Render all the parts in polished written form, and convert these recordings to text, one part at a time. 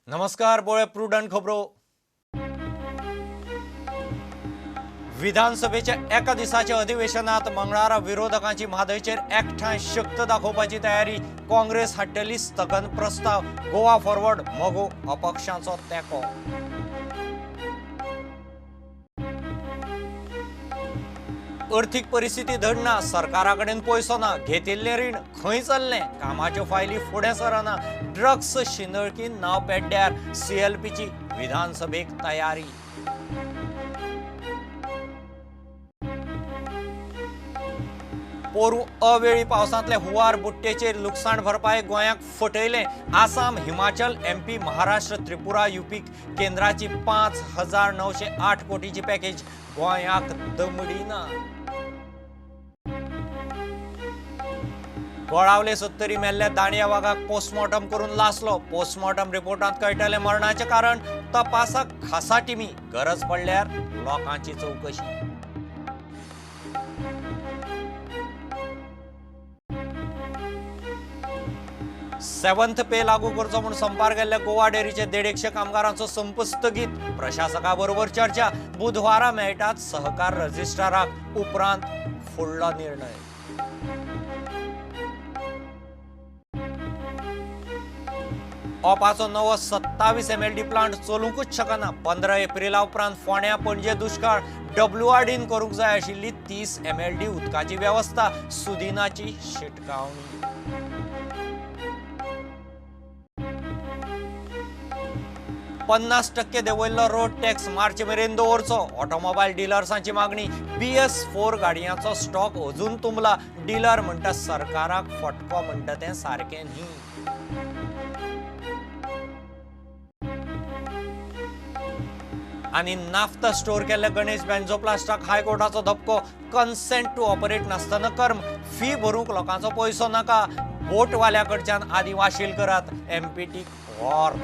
नमस्कार बोळे प्रुडंट खबरो विधानसभेच्या एका दिसाच्या अधिवेशनात मंगळारा विरोधकांची म्हादयचेर एकठांय शक्त दाखोवपाची तयारी काँग्रेस हाडटली स्थगन प्रस्ताव गोवा फॉरवर्ड मोगो अपक्षांचो तेंको अर्थीक परिस्थिती धडना सरकारा कडेन पयसो ना घेतिल्लें रीण खंय चल्लें कामाच्यो फायली फुडें सरना ड्रग्स शिंदळकीन नांव पेड्ड्यार CLPची विधानसभेक तयारी पोरू अवेळी पावसांतले हुंवार बुट्टेचेर लुकसाण भरपाय गोंयाक फटयलें आसाम हिमाचल MP महाराष्ट्र त्रिपुरा UPक केंद्राची 5,908 कोटीची पॅकेज गोंयाक दमडीना गोळावले 70 मेल्ल्या दांडिया वाघाक पोस्टमॉर्टम करून लासलो पोस्टमॉर्टम रिपोर्टांत कळटलें मरणाचें कारण तपासाक खासा टिमी गरज पडल्यार लोकांची चवकशी सेवंथ पे लागू करचो म्हूण संपार गेल्ल्या गोवा डेअरीचे 150 कामगारांचो संप स्थगीत प्रशासका बरोबर चर्चा बुधवारा मेळटात सहकार रजिस्ट्राराक उपरांत फुडलो निर्णय ओपाचो नवो 27 MLD प्लांट चलूंकूच शकना 15 एप्रिला उपरांत फोंड्या पणजे दुश्काळ WRDन करूंक जाय आशिल्ली 30 MLD उदकाची वेवस्था सुदिनाची शिटकावणी 50% देंवयल्लो रोड टॅक्स मार्च मेरेन दवरचो ऑटोमोबायल डिलर्सांची मागणी BS4 गाडयांचो स्टॉक अजून तुंबला डिलर म्हणटा सरकाराक फटको म्हणटा तें सारकें न्ही आनी नाफ्ता स्टोर केल्ल्या गणेश बेंझोप्लास्टाक हायकोर्टाचो धपको कन्सेंट टू ऑपरेट नासतना कर्म फी भरूंक लोकांचो पयसो नाका बोटवाल्या कडच्यान आदी वाशील करात MPTक वॉर्ड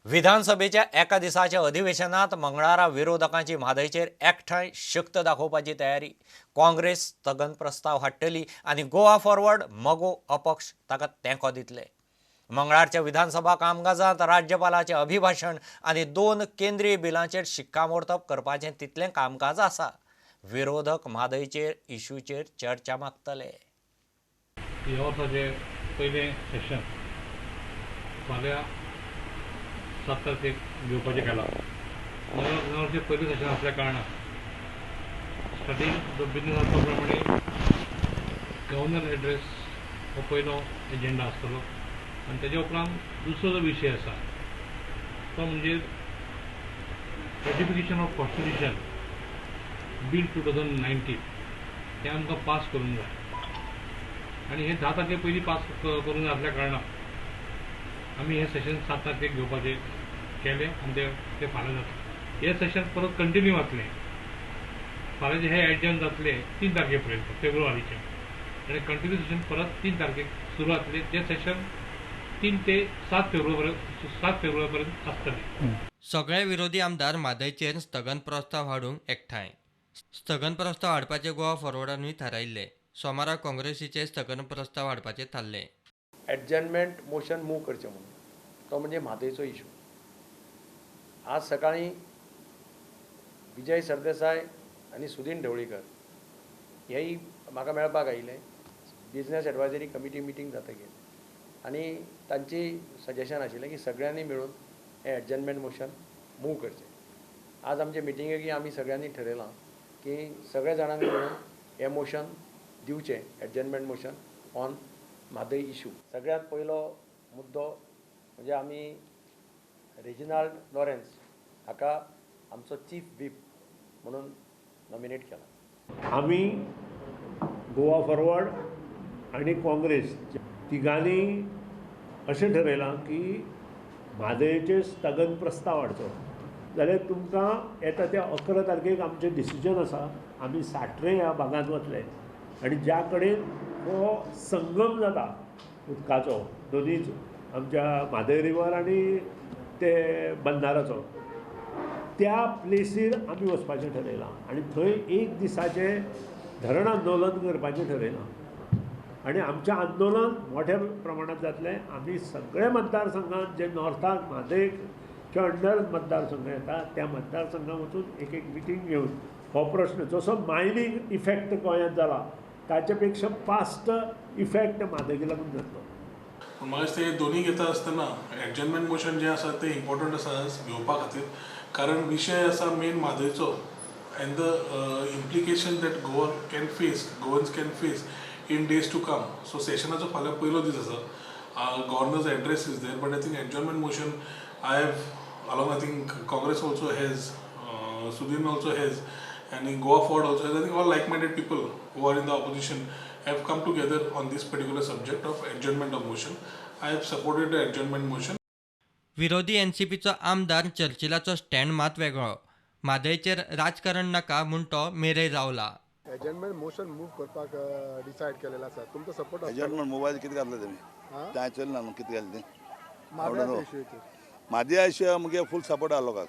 विधानसभेच्या एका दिसाच्या अधिवेशनात मंगळारा विरोधकांची म्हादयचेर एकठांय शक्त दाखोवपाची तयारी काँग्रेस स्थगन प्रस्ताव हाडटली आनी गोवा फॉरवर्ड मोगो अपक्ष ताका तेंको दितले मंगळारच्या विधानसभा कामकाजांत राज्यपालाचें अभिभाशण आनी 2 केंद्रीय बिलांचेर शिक्कामोर्तब करपाचें तितलें कामकाज आसा विरोधक म्हादयचेर इशूचेर चर्चा मागतले ह्या वर्साचें पयलें सेशन फाल्यां 7 तारखेक घेवपाचें केलां नव्या वर्साचें पयलें सेशन आसल्या कारणान स्टार्टींग बिजनस आसता प्रमाणे गव्हर्नर एड्रेस हो पयलो एजेंडा आसतलो आनी तेजे उपरांत दुसरो जो विशय आसा तो म्हणजे रेटिफिकेशन ऑफ कॉन्स्टिट्यूशन बील 2019 तें आमकां पास करूंक जाय आनी हें 10 तारखे पयलीं पास करूंक जाय आसल्या कारणान आमी हें सेशन 7 तारखेक घेवपाचें केलें आनी तें फाल्यां जाता हें सेशन परत कंटिन्यू जातलें फाल्यांचें हें एडजर्न जातलें 3 तारखे पर्यंत फेब्रुवारीचें आनी कंटिन्यू सेशन परत 3 तारखेक सुरू जातलें जें सेशन 3 ते 7 फेब्रुवारी पर्यंत आसतलें सगळे विरोधी आमदार म्हादयचेर स्थगन प्रस्ताव हाडूंक एकठांय स्थगन प्रस्ताव हाडपाचें गोवा फॉरवर्डानूय थारायिल्लें सोमारा काँग्रेसीचे स्थगन प्रस्ताव हाडपाचें थारलें एडजर्नमेंट मोशन मूव करचें म्हणून तो म्हणजे म्हादयचो इशू आज सकाळीं विजय सरदेसाय आनी सुदीन ढवळीकर हेय म्हाका मेळपाक आयिल्ले बिजनस एडवायजरी कमिटी मिटींग जातकीर आनी तांची सजेशन आशिल्लें की सगळ्यांनी मेळून हें एडजर्नमेंट मोशन मूव करचें आज आमचे मिटिंगेक आमी सगळ्यांनी ठरयलां की सगळे जाणांनी मेळून हें मोशन दिवचें adjournment motion on Mhadei issue सगळ्यांत पयलो मुद्दो म्हणजे आमी रेजिनाल्ड लॉरेन्स हाका आमचो चीफ व्हीप म्हणून नॉमिनेट केला आमी गोवा फॉरवर्ड आनी काँग्रेस तिगांनी अशें ठरयलां की म्हादयचेर स्थगन प्रस्ताव हाडचो जाल्यार तुमकां येता त्या 11 तारखेक आमचें डिसिजन आसा आमी साट्रे ह्या भागांत वतले आनी ज्या कडेन हो संगम जाता उदकाचो दोनीच आमच्या म्हादय रिवर आनी ते बंदाराचो त्या प्लेसीर आमी वचपाचें थारायलां आनी थंय एक दिसाचें धरण आंदोलन करपाचें थारायलां आणि आमचें आंदोलन मोठ्या प्रमाणात जातलें. आमी सगळे मतदारसंघात जे नॉर्थाक म्हादय किंवा अंडर मतदारसंघ येता त्या मतदारसंघात वचून एक एक मिटींग घेवन हो प्रश्न जसो मायनींग इफेक्ट गोंयांत जाला ताचे पेक्षा फास्ट इफेक्ट म्हादयक लागून जातलो. पूण म्हाका दिसता हे दोन्ही घेता आसतना एडजमेंट मोशन जें आसा तें इम्पॉर्टंट आसा घेवपा खातीर, कारण विशय आसा मेन म्हादयचो and the implication that Goa can face, Goans can face in days to come. So सेशनाचो फाल्यां पयलो दीस आसा, governor's address is there, but I think adjournment motion I have along, I think Congress also has, Sudin also has, and in Goa forward also, I think all like-minded people who are in the opposition have come together on this particular subject of adjournment of motion. I have supported the adjournment motion. विरोधी एनसीपीचो आमदार चर्चिलाचो stand मात वेगळो. म्हादयचेर राजकारण नाका म्हूण तो मेरेय रावला. एजंटमेंट motion move करपाक डिसायड केलेलो आसा. तुमचो सपोर्ट एजंटमेंट मोबायल कितें घातले तुमी तें चलना न्हू कितें घातलें माद्या इश्यूचेर म्हादया विशयाक मुगे फूल सपोर्ट आहा लोकांक.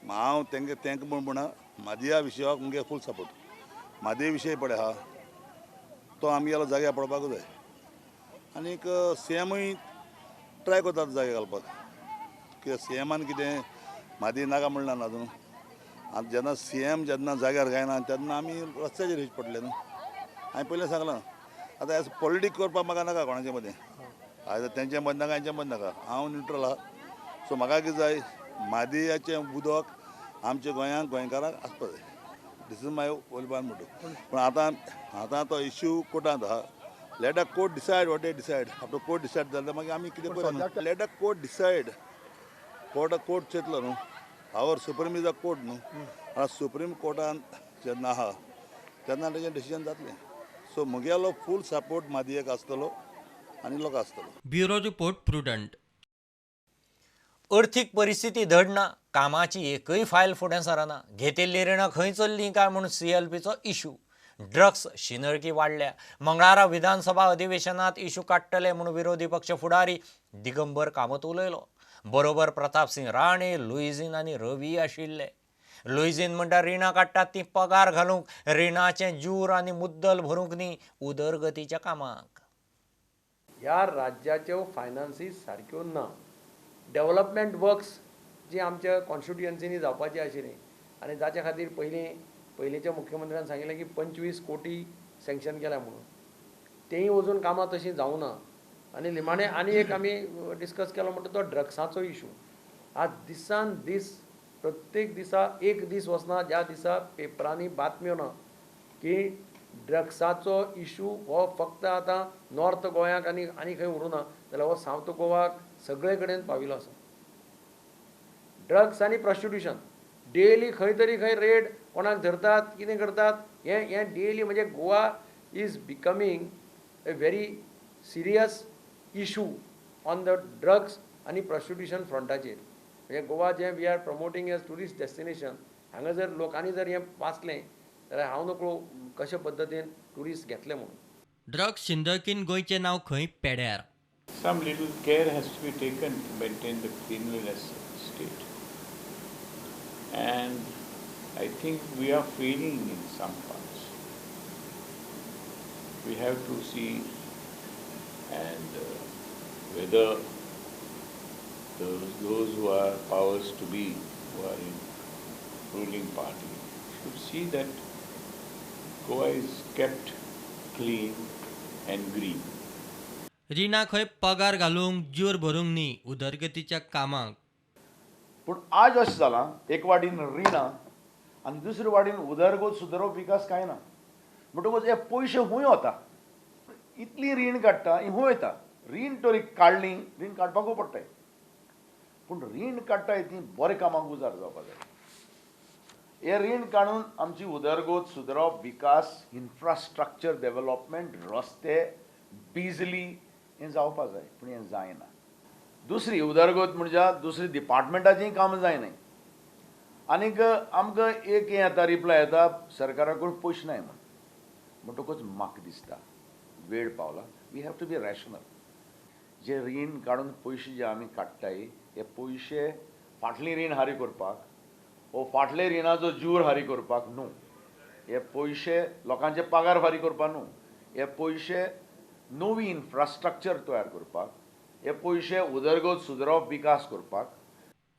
हांव तेंका म्हणून म्हादया विशयाक मुगे फूल सपोर्ट. म्हादय विशय पळय आहा तो आमी गेलो जाग्यार पडपाकूच जाय. आनीक सीएमूय ट्राय करतात जागे घालपाक, कित्याक सीएमान कितें म्हादय नाका म्हणना ना अजून. आतां जेन्ना सीएम जेन्ना जाग्यार गायना तेन्ना आमी रस्त्याचेर येवचे पडले न्हू. हांवें पयलें सांगलां आतां एज पॉलिटीक करपाक म्हाका नाका कोणाचे मदें. आयज तेंचें मत नाका हेंचें मत नाका, हांव न्यूट्रल आहा. सो म्हाका कितें जाय, म्हादयाचें उदक आमच्या गोंयांत गोंयकारांक आसपा जाय. दीस इज माय ओलबान मोटो. पूण आतां तो इश्यू कोर्टांत आहा. Let a court decide what a decide. After court decide जाल्यार मागीर आमी कितें करया. Let a court decide. Court चिंतलो न्हू. Our supreme is a court न्हू. आतां सुप्रीम कोर्टांत जेन्ना आहा तेन्ना तेजें डिसिजन जातलें. सो म्हगेलो फूल सपोर्ट म्हादयेक आसतलो आनी लोक आसतलो. Bureau report prudent. अर्थीक परिस्थिती धड ना, कामाची एकय फायल फुडें सरना, घेतिल्ली रिणां खंय चल्लीं काय म्हणून CLPचो इशू. ड्रग्स शिनळकी वाडल्या. मंगळारा विधानसभा अधिवेशनात इशू काडटले म्हणून विरोधी पक्ष फुडारी दिगंबर कामत उलयलो. बरोबर प्रताप सिंग राणे, लुईझीन आनी रवी आशिल्ले. लुईझीन म्हणटा रिणां काडटात ती पगार घालूंक, रिणाचें जूर आनी मुद्दल भरूंक न्ही, उदरगतीच्या कामाक. ह्या राज्याच्यो फायनान्सीस सारक्यो ना. डेव्हलपमेंट वर्क्स जी आमच्या कॉन्स्टिट्युएन्सीनी जावपाची आशिल्ली आनी जाच्या खातीर पयलींच्या मुख्यमंत्र्यान सांगिल्लें की 25 कोटी सँक्शन केल्या म्हणून, तेंय अजून कामां तशीं जावना. आनी निमाणें आनी एक आमी डिस्कस केलो म्हणटा तो ड्रग्साचो इशू. आज दिसान दीस प्रत्येक दिसा एक दीस वचना ज्या दिसा पेपरांनी बातम्यो ना की ड्रग्साचो इशू हो फक्त आतां नॉर्थ गोंयाक आनी खंय उरूना जाल्यार हो सावथ गोवाक सगळे कडेन पाविल्लो आसा. ड्रग्स आनी प्रॉस्टिट्यूशन डेली खंय तरी खंय रेड कोणाक धरतात, कितें करतात, हें डेली. म्हणजे Goa is becoming a very serious issue on the drugs आनी प्रॉस्टिट्यूशन फ्रंटाचेर. म्हणजे गोवा जें we are promoting as tourist destination, हांगा जर लोकांनी जर हें वाचलें जाल्यार हांव नकळो कशे पद्दतीन ट्युरिस्ट घेतले म्हणून. ड्रग्स शिंदळकीन गोंयचें नांव खंय पेड्यार. Some little care has to be taken to maintain the cleanliness of the state. And I think we are failing in some parts. We have to see and whether those who are powers to be, who are in ruling party, should see that Goa is kept clean and green. रिणां खंय पगार घालूंक, जूर भरूंक न्ही, उदरगतीच्या कामाक. पूण आज अशें जालां, एक वाटेन रिणां आनी दुसरे वाटेन उदरगत सुदारप विकास कांय ना. म्हणटकूच हे पयशे खूंय वता. इतली रीण काडटा ही खूंय वता. रीण तरी काडली, रीण काडपाकूय पडटाय. पूण रीण काडटाय ती बरें कामाक उजार जावपाक जाय. हे रीण काडून आमची उदरगत सुदारप, विकास, इन्फ्रास्ट्रक्चर डेव्हलपमेंट, रस्ते, बिजली हें जावपाक जाय. पूण हें जायना. दुसरी उदरगत म्हणजे दुसरी डिपार्टमेंटाचीं कामां जायनाय. आनीक आमकां एक हें येता, रिप्लाय येता सरकारा कडून पयशे नाय म्हण. म्हणटकूच म्हाका दिसता वेळ पावला. We have to be rational. जे रीण काडून पयशे जे आमी काडटाय हे पयशे फाटलीं रीण हारी करपाक वो फाटले रिणाचो जूर हारी करपाक न्हू. हे पयशे लोकांचे पगार फारी करपाक न्हू. हे पयशे नवी इन्फ्रास्ट्रक्चर तयार करपाक, हे पयशे उदरगत सुदरप विकास करपाक.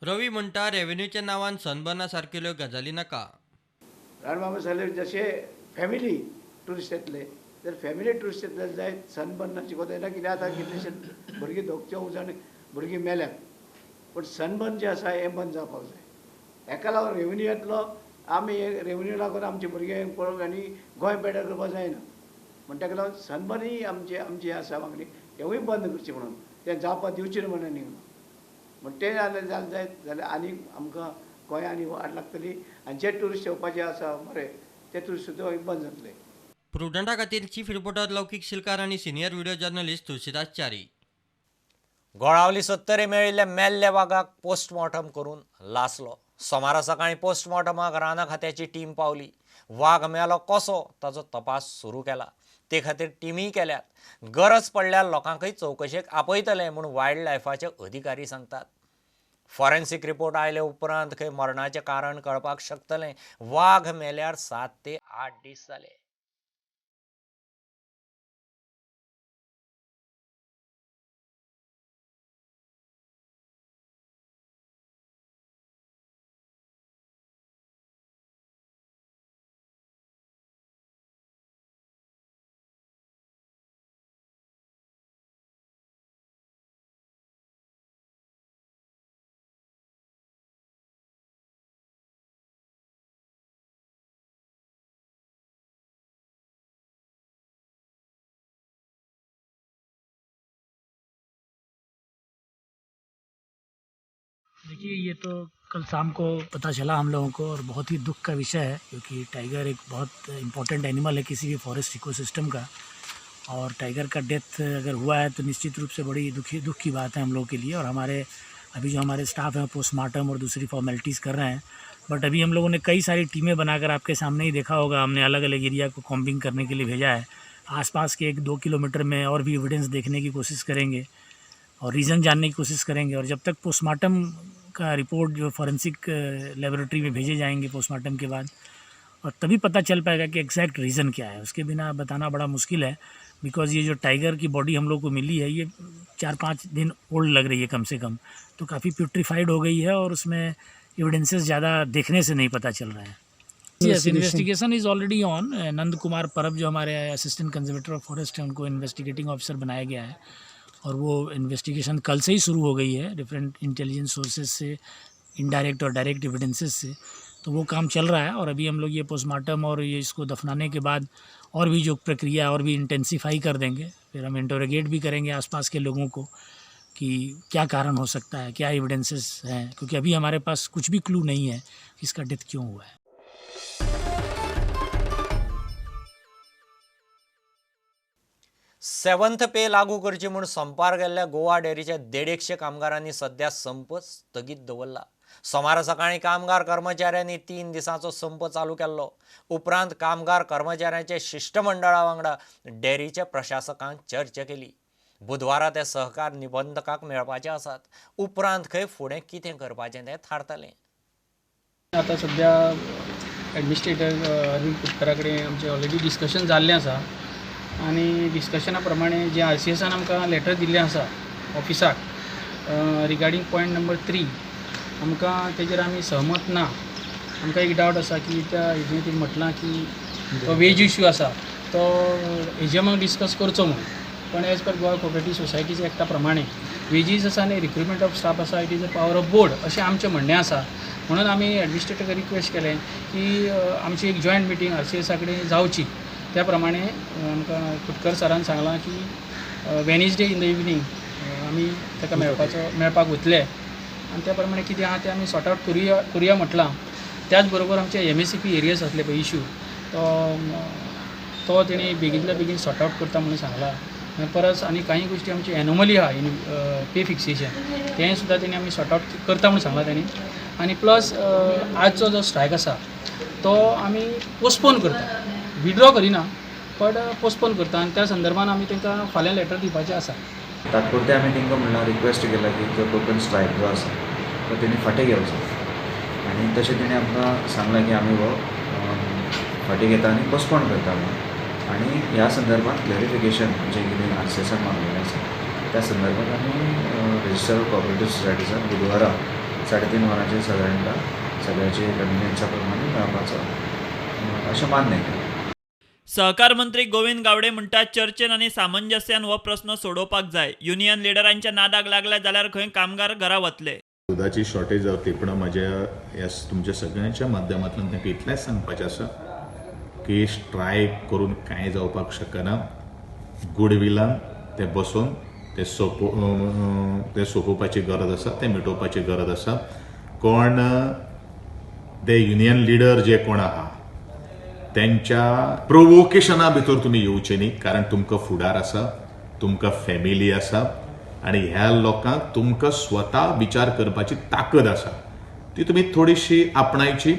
रवी म्हणटा रेव्हेन्यूच्या नांवान सनबर्ना सारकेल्यो गजाली नाका. राणबाबा सांगले जशे फॅमिली ट्युरिस्ट येतले तर फॅमिली ट्युरिस्ट येतले जाय सनबर्नाची गजाल येना, कित्याक आतां कितलेशे भुरगीं दोगच्या उजान भुरगीं मेल्यात, पूण सनबर्न जे आसा हें बंद जावपाक जाय. हेका लागून रेव्हेन्यू येतलो, आमी रेव्हेन्यू लागून आमचे भुरगे पळोवंक आनी गोंय बेटर करपाक जायना. म्हण ताका लागून सनबर्न ही आमची आसा मागणी, हेवूय बंद करचें म्हणून, तें जावपाक दिवचें म्हणून न्ही. म्हण तें जालें जायत जाल्यार आनी आमकां गोंय आनी वाट लागतली आनी जे ट्युरिस्ट येवपाचे आसा बरें ते ट्युरिस्ट सुद्दां बंद जातले. प्रुडंटा खातीर चीफ रिपोर्टर लौकीक शिलकार आनी senior video journalist Tulshidas Chari. Golavali 70 मेळिल्ल्या मेल्ल्या वाघाक पोस्टमॉर्टम करून लासलो. सोमारा सकाळी पोस्टमॉर्टमाक राना खात्याची टीम पावली. वाघ मेलो कसो ताचो तपास सुरू केला. ते खातीर टिमीय केल्यात. गरज पडल्यार लोकांकय चवकशेक आपयतले म्हूण वायल्ड लायफाचे अधिकारी सांगतात. फॉरेन्सीक रिपोर्ट आयले उपरांत खंय मरणाचें कारण कळपाक शकतलें. वाघ मेल्यार 7 ते 8 दीस जाले. देखिए, ये तो कल शाम को पता चला हम लोगों को और बहुत ही दुख का विषय है, क्योंकि टाइगर एक बहुत इम्पोर्टेंट एनिमल है किसी भी फॉरेस्ट इकोसिस्टम का, और टाइगर का डेथ अगर हुआ है तो निश्चित रूप से बड़ी दुख की बात है हम लोगों के लिए. और हमारे अभी जो हमारे स्टाफ हैं पोस्टमार्टम और दूसरी फॉर्मेलिटीज़ कर रहे हैं. बट अभी हम लोगों ने कई सारी टीमें बनाकर, आपके सामने ही देखा होगा, हमने अलग अलग एरिया को कॉम्बिंग करने के लिए भेजा है. आसपास के 1-2 किलोमीटर में और भी एविडेंस देखने की कोशिश करेंगे और रीज़न जानने की कोशिश करेंगे. और जब तक पोस्टमार्टम का रिपोर्ट जो फॉरेंसिक लेबोरेटरी में भेजे जाएंगे पोस्टमार्टम के बाद, और तभी पता चल पाएगा कि एग्जैक्ट रीज़न क्या है. उसके बिना बताना बड़ा मुश्किल है, बिकॉज़ ये जो टाइगर की बॉडी हम लोग को मिली है ये 4-5 दिन ओल्ड लग रही है कम से कम, तो काफ़ी प्यूट्रीफाइड हो गई है और उसमें एविडेंसेस ज़्यादा देखने से नहीं पता चल रहा है. Yes, investigation is already on. Nand Kumar Parab जो हमारे असिस्टेंट कंजर्वेटर ऑफ फॉरेस्ट हैं, उनको इन्वेस्टिगेटिंग ऑफिसर बनाया गया है और वो इन्वेस्टिगेशन कल से ही शुरू हो गई है डिफरेंट इंटेलिजेंस सोर्सेज से, इनडायरेक्ट और डायरेक्ट एविडेंसेस से. तो वो काम चल रहा है और अभी हम लोग ये पोस्टमार्टम और ये इसको दफनाने के बाद और भी जो प्रक्रिया और भी इंटेंसीफाई कर देंगे. फिर हम इंटरोगेट भी करेंगे आसपास के लोगों को कि क्या कारण हो सकता है, क्या एविडेंसेस हैं, क्योंकि अभी हमारे पास कुछ भी क्लू नहीं है कि इसका डेथ क्यों हुआ है. 7th पे लागू करची म्हूण संपार गेल्ल्या गोवा डेअरीच्या 150 कामगारांनी सध्या संप स्थगीत दवरला. सोमारा सकाळी कामगार कर्मचाऱ्यांनी 3 दिसांचो संप चालू केल्लो. उपरांत कामगार कर्मचाऱ्यांचे शिष्टमंडळा वांगडा डेअरीच्या प्रशासकान चर्चा केली. बुधवारा ते सहकार निबंधकाक मेळपाचे आसात. उपरांत खंय फुडें कितें करपाचें तें थारतलें. आता सध्या ॲडमिनिस्ट्रेटर अरविंद कुटकरा कडेन आमचें ऑलरेडी डिस्कशन जाल्लें आसा आनी डिस्कशना प्रमाणे जे RCSन आमकां लेटर दिल्लें आसा ऑफिसाक रिगार्डींग पॉयंट नंबर 3 आमकां तेजेर आमी सहमत ना. आमकां एक डावट आसा की त्या हेजें तें म्हटलां की तो वेज इश्यू आसा तो हेजे आमकां डिस्कस करचो म्हणून. पण as per Goa cooperative societies एक्टा प्रमाणे वेजीस आसा आनी रिक्रुटमेंट ऑफ स्टाफ आसा, it is a power of board अशें आमचें म्हणणें आसा. म्हणून आमी ॲडमिनिस्ट्रेटराक रिक्वेस्ट केलें की आमची एक जॉयंट मिटींग RCSा कडेन जावची. त्या प्रमाणे आमकां कुटकर सरान सांगलां की वेनिसडे इन द इवनिंग आमी ताका मेळपाक वतले आनी त्या प्रमाणे कितें आहा तें आमी सॉर्ट आवट करुया म्हटलां. त्याच बरोबर आमचे MSCP एरियाज आसले पळय इश्यू तो तेणी बेगिनल्या बेगीन सॉर्ट आवट करता म्हणून सांगला. परस आनी काही गोष्टी आमची एनोमली आहा इन पे फिक्सेशन तें सुद्दां तेणी आमी सॉर्ट आवट करता म्हणून सांगला तेणी. आनी प्लस आजचो जो स्ट्रायक आसा तो आमी पोस्टपोन करता, विड्रॉ करिना बट पोस्टपोन करता आनी त्या संदर्भान आमी तांकां फाल्यां लेटर दिवपाचें आसा. तात्पुरते आमी तांकां म्हणलां रिक्वेस्ट केला की जो टोकन स्ट्रायक जो आसा तो तेणी फाटीं घेवचो आनी तशें तेणी आमकां सांगलां की आमी हो फाटीं घेता आनी पोस्टपोन करता म्हणून. आणि ह्या संदर्भात क्लॅरिफिकेशन जे कितें RCSान मागलेलें आसा त्या संदर्भात आमी रजिस्टर ऑफ कॉपरेटीव सोसायटीसान बुधवारा 3:30 वरांचेर सादारणतः सगळ्याचे कन्विनियन्सा प्रमाणे मेळपाचो अशें मान्य केलें. सहकार मंत्री गोविंद गावडे म्हणटात चर्चेन आनी सामंजस्यान हो प्रश्न सोडोवपाक जाय. युनियन लिडरांच्या नादाक लागले जाल्यार खंय कामगार घरा वतले. दुधाची शॉर्टेज जावची पूण म्हज्या ह्या तुमच्या सगळ्यांच्या माध्यमांतल्यान तांकां इतलेंच सांगपाचें आसा की स्ट्रायक करून कांय जावपाक शकना. गुडविलान ते बसून ते सोंपोवपाची गरज आसा, ते मिटोवपाची गरज आसा. कोण ते युनियन लिडर जे कोण आहा त्यांच्या प्रोवोकेशना भितर तुमी येवचे न्ही, कारण तुमकां फुडार आसा, तुमकां फॅमिली आसा आनी ह्या लोकांक तुमकां स्वता विचार करपाची ताकद आसा. ती तुमी थोडीशी आपणायची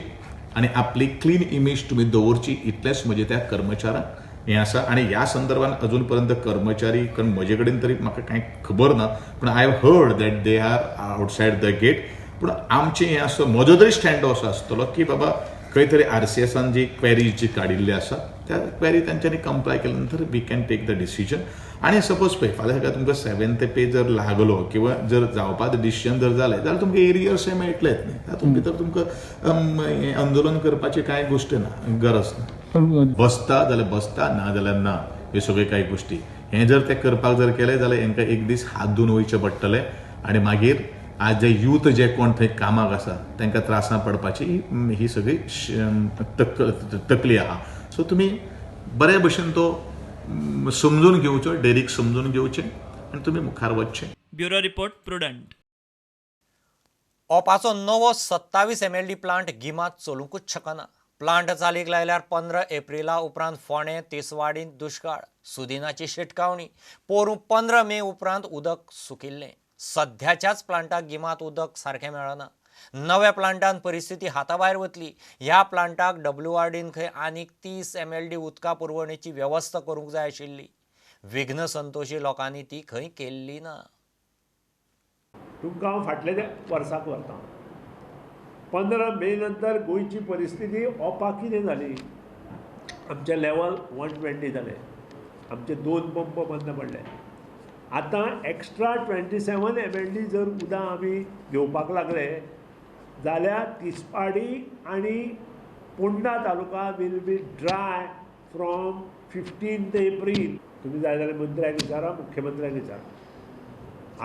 आनी आपली क्लीन इमेज तुमी दवरची, इतलेंच म्हजें त्या कर्मचाऱ्यांक हें आसा. आनी ह्या संदर्भात अजून पर्यंत कर्मचारी, कारण म्हजे कडेन तरी म्हाका कांय खबर ना, पूण I have heard that they are outside the gate. पूण आमचें हें असो म्हजो तरी स्टँड असो आसतलो की बाबा खंय तरी RCSान जी क्वेरीज जी काडिल्ली आसा त्या क्वेरी तांच्यांनी कंप्लाय केल्या नंतर we can take the decision. आनी सपोज पळय फाल्यां सकाळ तुमकां 7th पे जर लागलो किंवा जर जावपाचो डिसिजन जर जालें जाल्यार तुमकां एरियर्स हे मेळटलेच न्ही. तातूंत भितर तुमकां आंदोलन करपाची कांय गोश्ट ना, गरज ना. बसता जाल्यार बसता, ना जाल्यार ना. ह्यो सगळ्यो कांय गोश्टी हें जर ते करपाक जर केलें जाल्यार हांकां एक दीस हात धुवन वयचें पडटलें आनी मागीर आज जे यूथ जे कोण थंय कामाक आसा तांकां त्रासां पडपाची ही सगळी तकली आहा. सो तुमी बरे भशेन तो समजून घेवचो, डेरीक समजून घेवचें आनी तुमी मुखार वचचें. Bureau report prudent. ओपाचो नवो 27 MLD प्लांट गिमांत चलूंकूच शकना. प्लांट चालीक लायल्यार 15 एप्रिला उपरांत फोंडे, तिसवाडींत दुश्काळ, सुदिनाची शिटकावणी, पोरूं 15 मे उपरांत उदक सुकिल्लें. सध्याच्याच प्लांटाक गिमांत उदक सारकें मेळना. नव्या प्लांटान परिस्थिती हाताभायर वतली. ह्या प्लांटाक WRDन खंय आनीक 30 MLD उदका पुरवणेची वेवस्था करूंक जाय आशिल्ली. विघ्न संतोशी लोकांनी ती खंय केल्ली ना. तुमकां हांव फाटल्या वर्साक व्हरतां. 15 मे नंतर गोंयची परिस्थिती ओपाक कितें जाली. आमचें लेवल 120 जालें. आमचे 2 पंप बंद पडले. आतां एक्स्ट्रा 27 MLD जर उदक आमी घेवपाक लागले जाल्यार तिसपाडी आनी Ponda taluka will be dry from 15 April. तुमी जाय जाल्यार मंत्र्याक विचारा, मुख्यमंत्र्याक विचारा.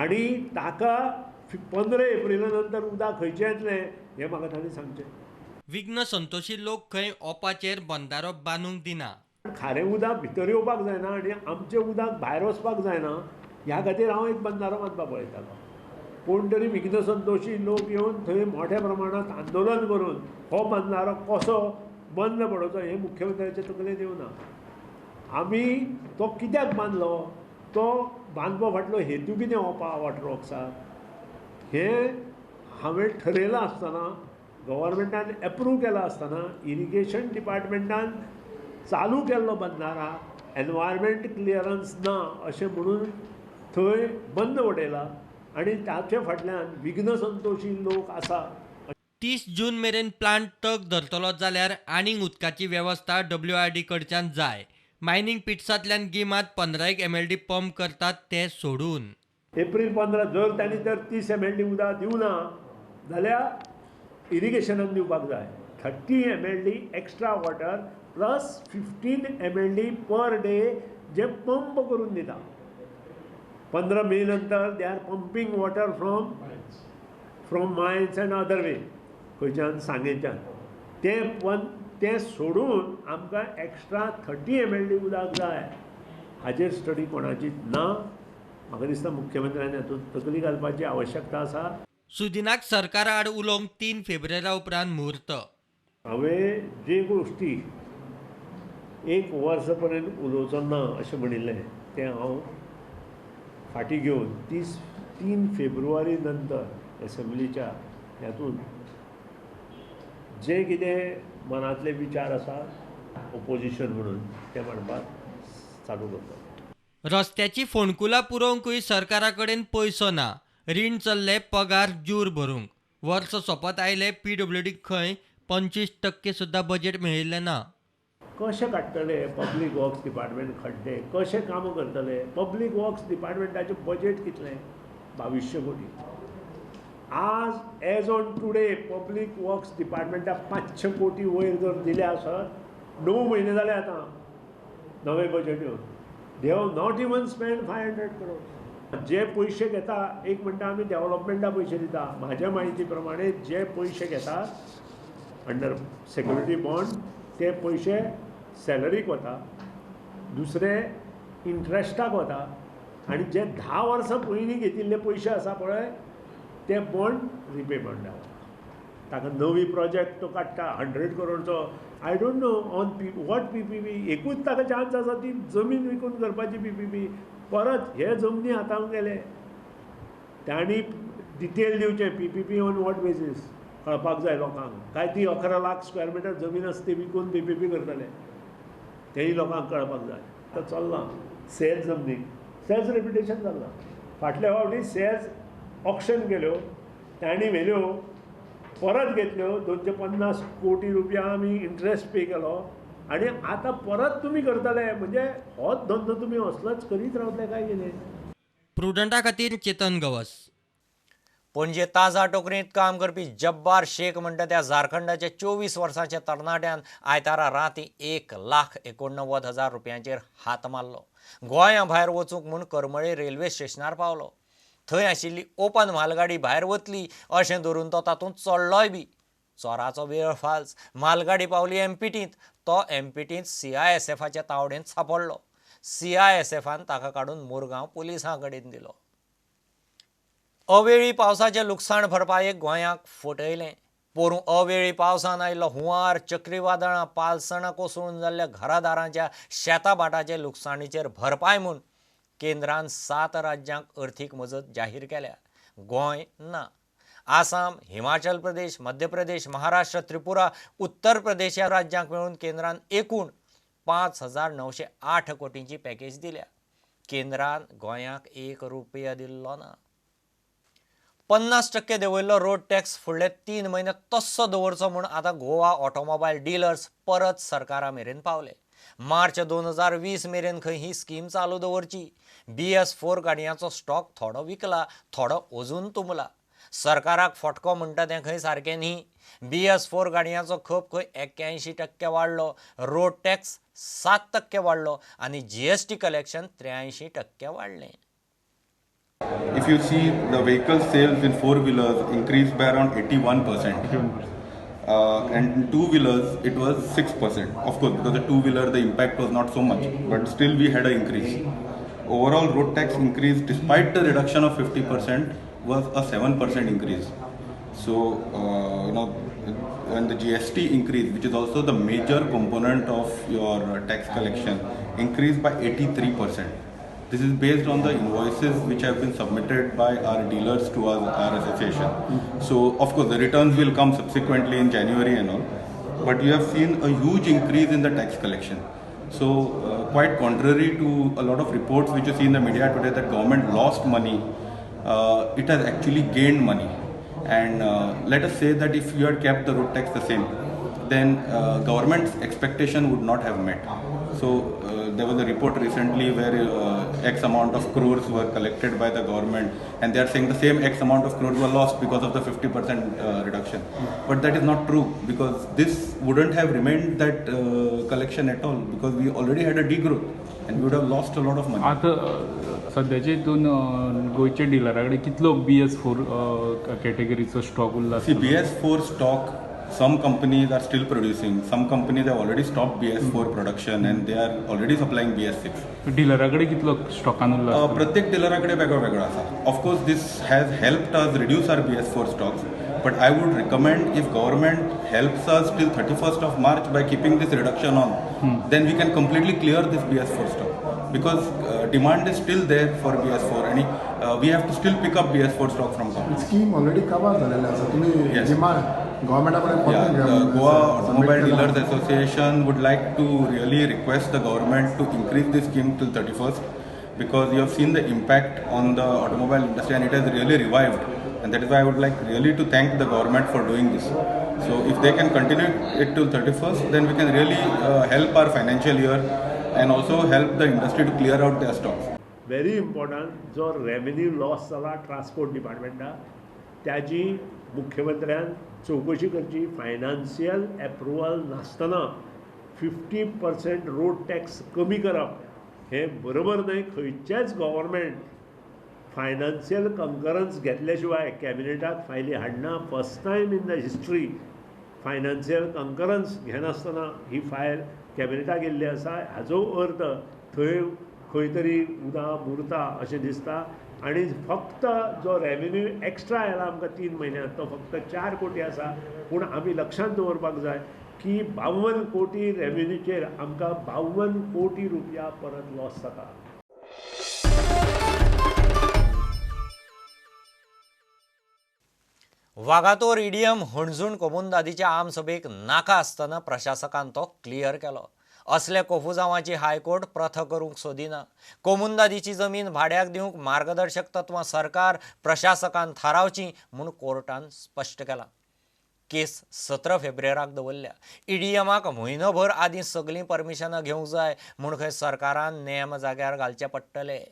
आनी ताका 15 एप्रिला नंतर उदक खंयचें येतलें हें म्हाका तांणी सांगचें. विघ्न संतोशी लोक खंय ओपाचेर बंदारो बांदूंक दिना. खारें उदक भितर येवपाक जायना आनी आमचें उदक भायर वचपाक जायना ह्या खातीर हांव एक बंदारो बांदपाक पळयतालो. पूण तरी विघ्न संतोशी लोक येवन थंय मोठ्या प्रमाणांत आंदोलन करून हो बंदारो कसो बंद पडोवचो हें मुख्यमंत्र्याचे तकलेन येवना. आमी तो कित्याक बांदलो, तो बांदपा फाटलो हेतू कितें ओपा वॉटर वर्क्साक हें हांवें ठरयलां आसतना, गव्हर्मेंटान एप्रूव केलां आसतना, इरिगेशन डिपार्टमेंटान चालू केल्लो बंदारा एनवायरमेंट क्लियरन्स ना अशें म्हणून थंय बंद उडयला आनी ताचे फाटल्यान विघ्न संतोशी लोक आसा. 30 जून मेरेन प्लांट तग धरतलो जाल्यार आनीक उदकाची वेवस्था WRD कडच्यान जाय. मायनिंग पिट्सांतल्यान गिमांत 15 MLD पंप करतात ते सोडून एप्रील 15 जर तांणी तर 30 MLD उदक दिवना जाल्यार इरिगेशनान दिवपाक जाय. 30 MLD extra water plus 15 MLD per day जे पंप करून दिता. 15 मे नंतर they are pumping water from mines end other way खंयच्यान सांगेच्यान तें सोडून आमकां एक्स्ट्रा 30 MLD उदक जाय. हाजेर स्टडी कोणाचीच ना. म्हाका दिसता मुख्यमंत्र्यान हातूंत तकली घालपाची आवश्यकता आसा. सुदिनाक सरकारा आड उलोवंक 3 फेब्रुवारी उपरांत मुहूर्त. हांवें जे गोश्टी 1 वर्स पर्यंत उलोवचो ना अशें म्हणिल्लें तें हांव फाटीं घेवन 3 फेब्रुवारी नंतर एसेंब्लीच्या हातूंत जे कितें मनांतले विचार आसा ओपोजिशन म्हणून ते मांडपाक चालू करता. रस्त्याची फोंडकुलां पुरोवंकूय सरकारा कडेन पयसो ना. रीण चल्ले पगार जूर भरूंक. वर्स सोंपत आयले PWDक खंय 25% सुद्दां बजेट मेळिल्लें ना. कशें काडटले पब्लीक वर्क्स डिपार्टमेंट खड्डे, कशें कामां करतले, पब्लीक वर्क्स डिपार्टमेंटाचें बजेट कितलें 2200 कोटी. आज as on today public works डिपार्टमेंटाक 500 कोटी वयर जर दिले आसत 9 म्हयने जाले आतां नवे बजेट येवन. They have not even spend 500 crores. जे पयशे घेता, एक म्हणटा आमी डेव्हलपमेंटा पयशे दिता, म्हाज्या म्हायती प्रमाणे जे पयशे घेता अंडर सेक्युरिटी बॉन्ड ते पयशे सॅलरीक वता, दुसरे इंट्रस्टाक वता, आनी जे 10 वर्सां पयलीं घेतिल्ले पयशे आसा पळय ते बॉन्ड रिपेमेंटाक वता. ताका नवी प्रोजेक्ट तो काडटा 100 crores. I don't know on what PPP. एकूच ताका चान्स आसा ती जमीन विकून करपाची PPP. परत हे जमनी हाताळून गेले. तांणी डिटेल दिवचें PPP ऑन वॉट बेसीस कळपाक जाय लोकांक. काय ती 11 लाख स्क्वेअर मिटर जमीन आसा ती विकून PPP करतले तेही लोकांक कळपाक जाय. तो चल्लां सेल्स जमनीक, सेल्स रेप्युटेशन जाल्लां. फाटल्या फावटी सेल्स ऑक्शन केल्यो, तांणी व्हेल्यो, परत घेतल्यो 250 कोटी रुपया आमी इंट्रस्ट पे केलो, आनी आतां परत तुमी करतले. म्हणजे होच धंदो तुमी असलोच करीत रावतले काय कितें? प्रुडंटा खातीर चेतन गवस. पणजे ताजा टोकरीत काम करपी जब्बार शेख म्हणटा त्या झारखंडाच्या 24 वर्सांच्या तरणाट्यान आयतारा राती 1,89,000 रुपयांचेर हात मारलो. गोंया भायर वचूंक म्हूण करमळे रेल्वे स्टेशनार पावलो. थंय आशिल्ली ओपन म्हालगाडी भायर वतली अशें धरून तो तातूंत चडलोय बी. चोराचो वेळ फाल्स. म्हालगाडी पावली एमपीटींत. तो एमपीटींत CISFच्या तावडेंत सापडलो. CISFन ताका काडून मुरगांव पुलिसां कडेन दिलो. अवेळी पावसाचे लुकसाण भरपायेक गोंयाक फटयलें. पोरूं अवेळी पावसान आयिल्लो हुंवार, चक्रीवादळां, पालसणां कोसळून जाल्ल्या घरादारांच्या शेताबाटाचे लुकसाणीचेर भरपाय म्हूण केंद्रान 7 राज्यांक अर्थीक मजत जाहीर केल्या. गोंय ना. आसाम, हिमाचल प्रदेश, मध्य प्रदेश, महाराष्ट्र, त्रिपुरा, उत्तर प्रदेश या राज्यांक मेळून केंद्रान एकूण 5,908 कोटींची पॅकेज दिल्या. केंद्रान गोंयाक 1 रुपया दिल्लो ना. 50% देंवयल्लो रोड टॅक्स फुडले 3 म्हयने तस्सो दवरचो म्हूण आतां गोवा ऑटोमोबायल डिलर्स परत सरकारा मेरेन पावले. मार्च 2020 मेरेन खंय ही स्कीम चालू दवरची. BS4 गाडयांचो स्टॉक थोडो विकला, थोडो अजून तुंबला. सरकाराक फटको म्हणटा तें खंय सारकें न्ही. BS4 गाडयांचो खप खंय 81% वाडलो, रोड टॅक्स 7% वाडलो आनी GST कलेक्शन 83% वाडलें. If you see the vehicle sales in 4-wheelers increased by around 81%. And in 2-wheelers it was 6%. Of course, because the 2-wheeler the impact was not so much, but still we had an increase. Overall road tax increase despite the reduction of 50% was a 7% increase. So and the GST increase, which is also the major component of your tax collection, increased by 83%. This is based on the invoices which have been submitted by our dealers to our association. So of course the returns will come subsequently in January and all, but you have seen a huge increase in the tax collection. So quite contrary to a lot of reports which you see in the media today that government lost money, it has actually gained money. And let us say that if you had kept the road tax the same, then government's expectation would not have met. So there was a report recently where X amount of crores were collected by the government, and they are saying the same X amount of crores were lost because of the 50% reduction. But that is not true, because this wouldn't have remained that collection at all, because we already had a degrowth and we would have lost a lot of money. आता सध्याचे हितून गोयचे डिलरा कडेन कितलो BS4 कॅटेगरीचो stock उरला? See, BS4 stock, some companies are still producing. Some companies have already stopped BS4 production and they are already supplying BS6. डिलरा कडेन कितलो स्टॉकान उरला? प्रत्येक डिलरा कडेन वेगळो वेगळो आसा. Of course, this has helped us reduce our BS4 stocks. But I would recommend if government helps us till 31st of March by keeping this reduction on, then we can completely clear this BS4 stock. Because demand is still there for BS4 and we have to still pick up BS4 stock from government. Scheme already covered झालेला आसा. तुम्ही demand Yeah, the Goa Automobile Dealers Association would like to really request the government to increase this scheme till 31st, because you have seen the impact on the automobile industry and it has really revived, and that is why I would like really to thank the government for doing this. So if they can continue it till 31st, then we can really help our financial year and also help the industry to clear out their stocks. Very important जो revenue loss जाला transport डिपार्टमेंटाक त्याची मुख्यमंत्र्यान चवकशी करची. Financial approval नासतना 50% road tax कमी करप हें बरोबर न्हय. खंयचेच गव्हर्मेंट फायनान्शियल कंकरन्स घेतल्या शिवाय कॅबिनेटाक फायली हाडना. First time in the history financial concurrence घेनासतना ही फायल कॅबिनेटाक येयल्ली आसा. हाजो अर्थ थंय खंय तरी उदक उरता अशें दिसता. आनी फक्त जो रेव्हेन्यू एक्स्ट्रा आयला आमकां 3 म्हयन्यांत तो फक्त 4 कोटी आसा. पूण आमी लक्षांत दवरपाक जाय की 52 कोटी रेव्हेन्यूचेर आमकां 52 कोटी रुपया परत लॉस जाता. वागातोर ईडीएम हणजूण कोमुनदादीच्या आम सभेक नाका आसतना प्रशासकान तो क्लियर केलो. असले कोफुजांवाची हायकोर्ट प्रथ करूंक सोदिना. कोमुनदादीची जमीन भाड्याक दिवंक मार्गदर्शक तत्वां सरकार प्रशासकान थारावची म्हूण कोर्टान स्पश्ट केलां. केस 17 फेब्रुवाराक दवरल्या. ईडीएमाक म्हयनोभर आदीं सगळीं परमिशनां घेवंक जाय म्हूण खंय सरकारान नेम जाग्यार घालचे पडटले.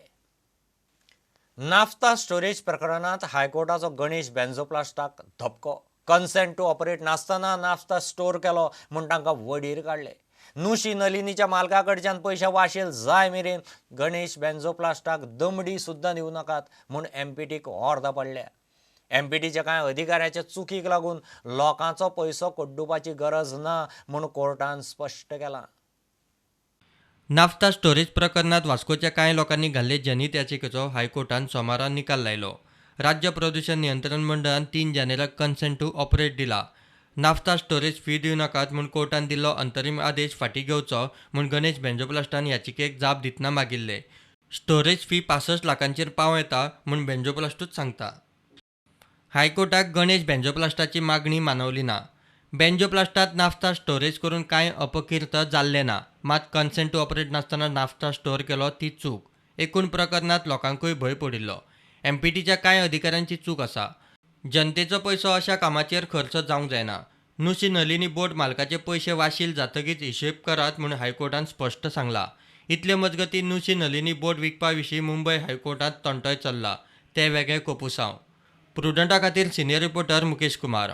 नाफ्ता स्टोरेज प्रकरणात हायकोर्टाचो गणेश बेन्झोप्लास्टाक धपको. कन्सेंट टू ऑपरेट नासतना नाफ्ता स्टोर केलो म्हूण तांकां वडीर काडले. नुशी नलिनीच्या मालका कडच्यान पयशे वाशील जाय मेरेन गणेश बेन्झोप्लास्टाक दमडी सुद्दां दिवं नाकात म्हूण एमपीटीक ऑर्डर पडल्या. एमपीटीच्या कांय अधिकाऱ्याच्या चुकीक लागून लोकांचो पयसो कोड्डुपाची गरज ना म्हूण कोर्टान स्पश्ट केलां. नाफ्ता स्टोरेज प्रकरणात वास्कोच्या कांय लोकांनी घाल्ले जनहीत याचिकेचो हायकोर्टान सोमारा निकाल लायलो. राज्य प्रदूषण नियंत्रण मंडळान 3 जानेराक कन्सेंट टू ऑपरेट दिला. नाफ्ता स्टोरेज फी दिवं नाकात म्हूण कोर्टान दिल्लो अंतरीम आदेश फाटीं घेवचो म्हूण गणेश बेन्झोप्लास्टान याचिकेक जाप दितना मागिल्ले. स्टोरेज फी 65 लाखांचेर पावं येता म्हूण बेन्झोप्लास्टूच सांगता. हायकोर्टाक गणेश बेन्झोप्लास्टाची मागणी मानवली ना. बेन्झोप्लास्टात नाफ्ता स्टोरेज करून कांय अपकिर्त जाल्ले ना. मात कन्सेंट टू ऑपरेट नासतना नाफ्ता स्टोर केलो ती चूक. एकूण प्रकरणात लोकांकूय भंय पडिल्लो. एमपीटीच्या कांय अधिकाऱ्यांची चूक आसा. जनतेचो पयसो अशा कामाचेर खर्च जावंक जायना. नुशी नलिनी बोर्ड मालकाचे पयशे वाशील जातकीच हिशेब करात म्हूण हायकोर्टान स्पश्ट सांगला. इतले मजगतीं नुशी नलिनी बोर्ड विकपा विशीं मुंबय हायकोर्टात तंटोय चल्ला. ते वेगळे कोपुसांव. प्रुडंटा खातीर सिनियर रिपोर्टर मुकेश कुमार.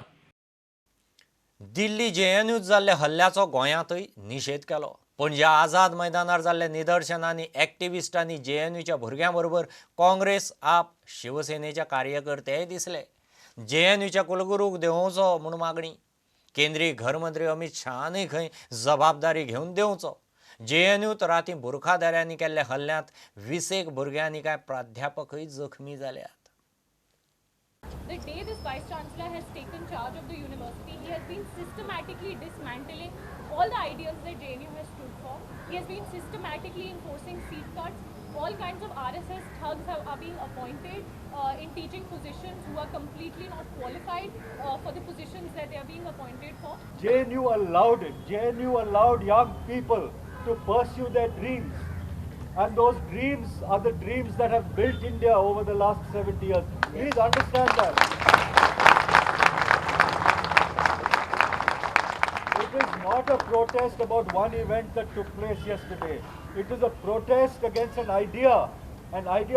दिल्ली जेएनयूत जाल्ल्या हल्ल्याचो गोंयांतय निशेध केलो. पणजे आझाद मैदानार जाल्ल्या निदर्शनांनी एक्टिविस्टांनी जेएनयूच्या भुरग्यां बरोबर काँग्रेस आप शिवसेनेच्या कार्यकर्तेय दिसले. जेएनयूच्या कुलगुरूक देंवोवचो म्हूण मागणी. केंद्रीय घरमंत्री अमित शहानय खंय जबाबदारी घेवन देंवचो. जेएनयूत रातीं बुरखादाऱ्यांनी केल्ल्या हल्ल्यांत 20 भुरग्यांनी काय प्राध्यापकय जखमी जाल्यात. The day this Vice Chancellor has taken charge of the university, he has been systematically dismantling all the ideals that JNU has stood for. He has been systematically enforcing seat cuts. All kinds of RSS thugs are being appointed in teaching positions who are completely not qualified for the positions that they are being appointed for. JNU allowed it. JNU allowed young people to pursue their dreams. And those dreams are the dreams that have built India over the last 70 years. Please understand that. It is not a protest about one event that took place yesterday. It is a protest against an idea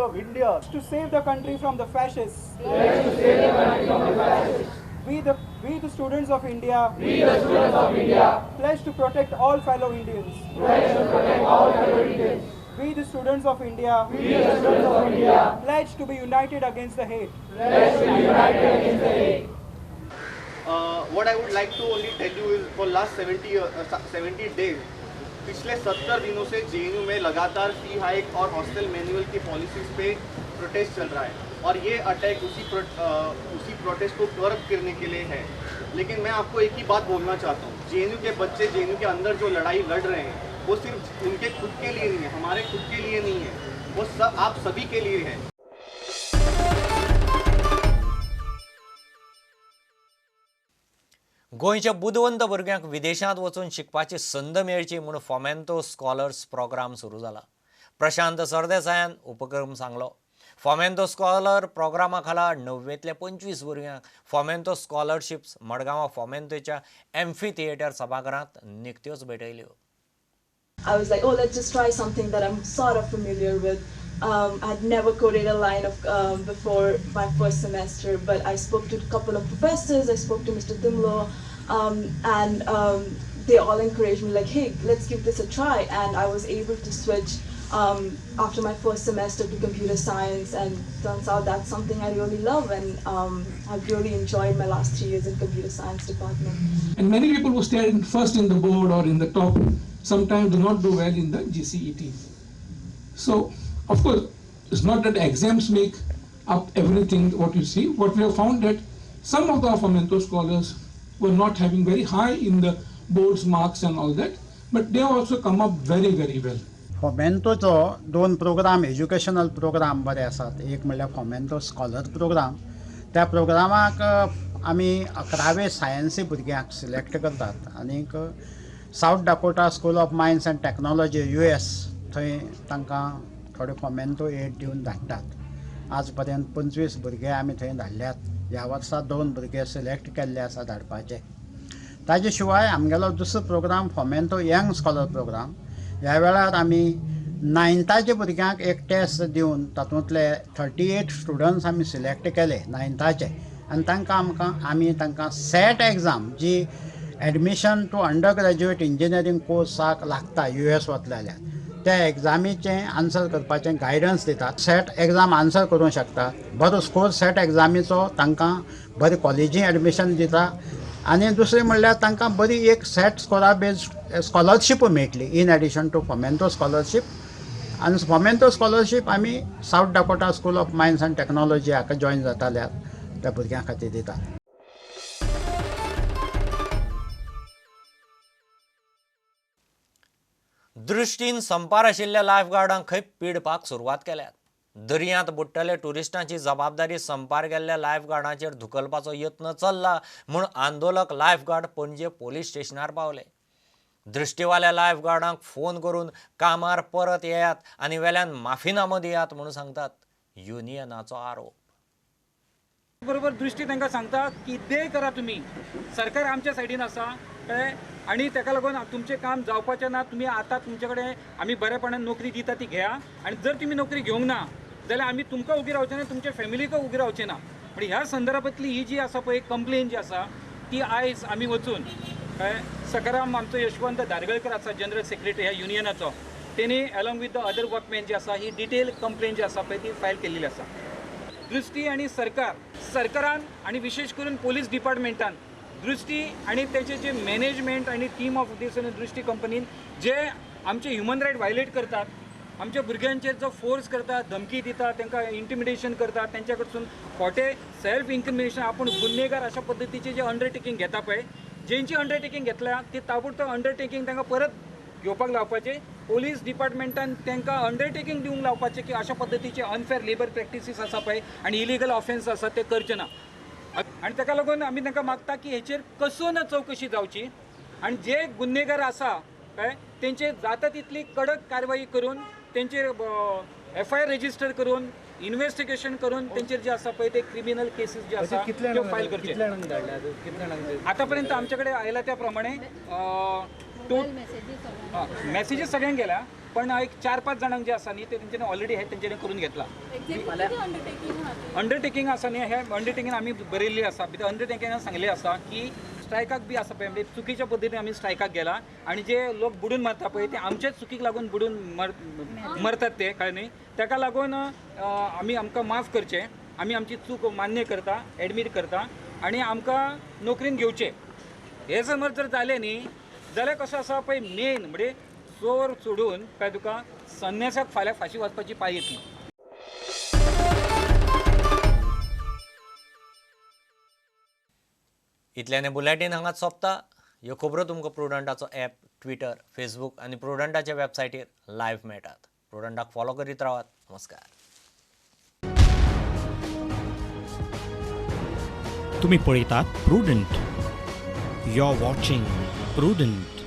of India. To save the country from the fascists. Yes, to save the country from the fascists. We the students of India. We the students of India. Pledge to protect all fellow Indians. Pledge to protect all fellow Indians. We the students of India. We the students of India. Pledge to be united against the hate. Pledge to be united against the hate. What I would like to only tell you is for last 70 days, पिछले 70 दिनों से JNU में लगातार fee hike और hostel manual की policies पे prostate चल रहा है और ये अटैक उसी प्रोटेस्ट को कर्ब करने के लिए है. लेकिन मैं आपको एक ही बात बोलना चाहता हूँ, जेएनयू के बच्चे जेएनयू के अंदर जो लड़ाई लड़ रहे हैं वो सिर्फ उनके खुद के लिए नहीं है, हमारे खुद के लिए नहीं है, वो सब आप सभी के लिए है. गोंयच्या बुदवंत भुरग्यांक विदेशांत वचून शिकपाची संद मेळची म्हूण फोमेंतो स्कॉलर्स प्रोग्राम सुरू जाला. प्रशांत सरदेसायान उपक्रम सांगलो. फॉमेंतो स्कॉलर प्रोग्रामा खाला 9वेंतल्या 25 भुरग्यांक फॉमेंतो स्कॉलरशिप्स मडगांवां फॉमेंतोच्या एम्फी थिएटर सभाघरांत निकत्योच भेटयल्यो. I was like, oh, let's just try something that I'm sort of familiar with. I'd never coded a line of before my first semester, but I spoke to a couple of professors. I spoke to Mr. Dimlo, and they all encouraged me, like, hey, let's give this a try. And I was able to switch after my first semester to computer science, and turns out that's something I really love, and I've really enjoyed my last 3 years in computer science department. And many people who stand first in the board or in the top sometimes do not do well in the GCET. So, of course, it's not that exams make up everything what you see. What we have found that some of the Fomento scholars were not having very high in the board's marks and all that, but they have also come up very, very well. फॉमेंतोचो 2 program educational program बरे आसात. एक म्हणल्यार Fomento scholar programme. त्या प्रोग्रामाक आमी 11वे सायन्सी भुरग्यांक select करतात आनीक south Dakota school of mines and technology US थंय तांकां थोडे फॉमेंतो एड दिवन धाडटात. आज पर्यंत 25 भुरगे आमी थंय धाडल्यात. ह्या वर्सा 2 भुरगे सिलेक्ट केल्ले आसा धाडपाचे. ताजे शिवाय आमगेलो दुसरो programme Fomento young scholar programme. ह्या वेळार आमी 9थाचे भुरग्यांक एक टेस्ट दिवन तातूंतले 38 स्टुडंट्स आमी सिलेक्ट केले 9थाचे आनी आमी तांकां सेट एग्जाम जी admission to under graduate engineering कोर्साक लागता US वतले जाल्यार त्या एग्जामीचें आन्सर करपाचें गायडन्स दितात. सेट एग्जाम आन्सर करूंक शकता. बरो स्कोर सेट एग्जामीचो तांकां बरें कॉलेजी एडमिशन दिता आनी दुसरें म्हणल्यार तांकां बरी एक सेट स्कोरा बेस्ड स्कॉलरशीप मेळटली in addition to Fomento scholarship. आनी फॉमेंतो स्कॉलरशीप आमी south Dakota school of mines and technology हाका जॉयन जाताल्यार त्या भुरग्यां खातीर दिता. दृश्टीन संपार आशिल्ल्या लायफगार्डांक खंय पिडपाक सुरवात केल्यात. दर्यांत बुडटले ट्युरिस्टांची जबाबदारी संपार गेल्ल्या लायफगार्डांचेर धुकलपाचो यत्न चल्ला म्हूण आंदोलक लायफगार्ड पणजे पोलीस स्टेशनार पावले. दृश्टीवाल्या लायफगार्डांक फोन करून कामार परत येयात आनी वेल्यान माफीनामो दियात म्हणून सांगतात युनियनाचो आरोप. बरोबर दृष्टी तांकां सांगता कितेंय करा तुमी, सरकार आमच्या सायडीन आसा कळ्ळें, आनी ताका लागून तुमचें काम जावपाचें ना. तुमी आतां तुमचे कडेन आमी बरेपणान नोकरी दिता ती घेया, आनी जर तुमी नोकरी घेवंक ना जाल्यार आमी तुमकां उगी रावचें ना, तुमच्या फॅमिलीक उगी रावचें ना. पण ह्या संदर्भांतली ही जी आसा पळय कंप्लेन जी आसा ती आयज आमी वचून कळ्ळें सकाराम आमचो यशवंत धारगळकर आसा जनरल सेक्रेटरी ह्या युनियनाचो, तेणी along with the other workman जी आसा ही डिटेल कंप्लेन जी आसा पळय ती फायल केल्ली आसा. दृष्टी आनी सरकारान आनी विशेश करून पोलीस डिपार्टमेंटान दृष्टी आनी तेचे जे मॅनेजमेंट आनी टीम ऑफ दीस दृष्टी कंपनीन जे आमचे ह्युमन रायट वायलेट करतात, आमच्या भुरग्यांचेर जो फोर्स करतात, धमकी दितात, तांकां इंटिमिडेशन करतात, तेंच्या कडसून खोटे सेल्फ इन्क्रिमिनेशन आपूण गुन्हेगार अशा पद्दतीचे जे अंडरटेकिंग घेता पळय, जेंची अंडरटेकिंग घेतल्या ती ताबडतोब अंडरटेकिंग तांकां परत घेवपाक लावपाचें. पोलीस डिपार्टमेंटान तांकां अंडरटेकिंग दिवंक लावपाचें की अशा पद्दतीचे अनफेअर लेबर प्रॅक्टिसीस आसा पळय आनी इलिगल ऑफेन्स आसा ते करचे ना. आनी ताका लागून आमी तांकां मागता की हेचेर कसून चवकशी जावची आनी जे गुन्हेगार आसा कळ्ळें तेंचेर जाता तितली कडक कारवाई करून तेंचेर FIR रेजिस्टर करून इन्व्हेस्टिगेशन करून तेंचेर जे आसा पळय ते क्रिमिनल केसीस जे आसा त्यो फायल करचे. आतां पर्यंत आमचे कडेन आयला त्या प्रमाणे मेसेजीस सगळ्यांक गेल्या, पण एक 4-5 जाणांक जे आसा न्ही ते तेंच्यांनी ऑलरेडी हे तेंच्यांनी करून घेतला. अंडरटेकिंग आसा न्ही हे अंडरटेकिंग आमी बरयल्ली आसा. भितर अंडरटेकिंगान सांगलें आसा की स्ट्रायकाक बी आसा पळय म्हणजे चुकीच्या पद्दतीन आमी स्ट्रायकाक गेला आनी जे लोक बुडून मारता पळय ते आमचेच चुकीक लागून बुडून मरतात ते कळ्ळें न्ही. ताका लागून आमकां माफ करचें, आमी आमची चूक मान्य करता, एडमीट करता आनी आमकां नोकरीन घेवचें. हे समज जर जालें न्ही जाल्यार कशें आसा पळय मेन म्हणजे चोर सोडून काय तुका संन्यासाक फाल्यां फाशी वचपाची पाळी येतली. इतल्याने बुलेटीन हांगाच सोंपता. ह्यो खबरो तुमकां प्रुडंटाचो ॲप, ट्विटर, फेसबूक आनी प्रुडंटाच्या वेबसायटीर लायव्ह मेळटात. प्रुडंटाक फॉलो करीत रावात. नमस्कार. तुम्ही पळयतात Prudent. You are watching prudent.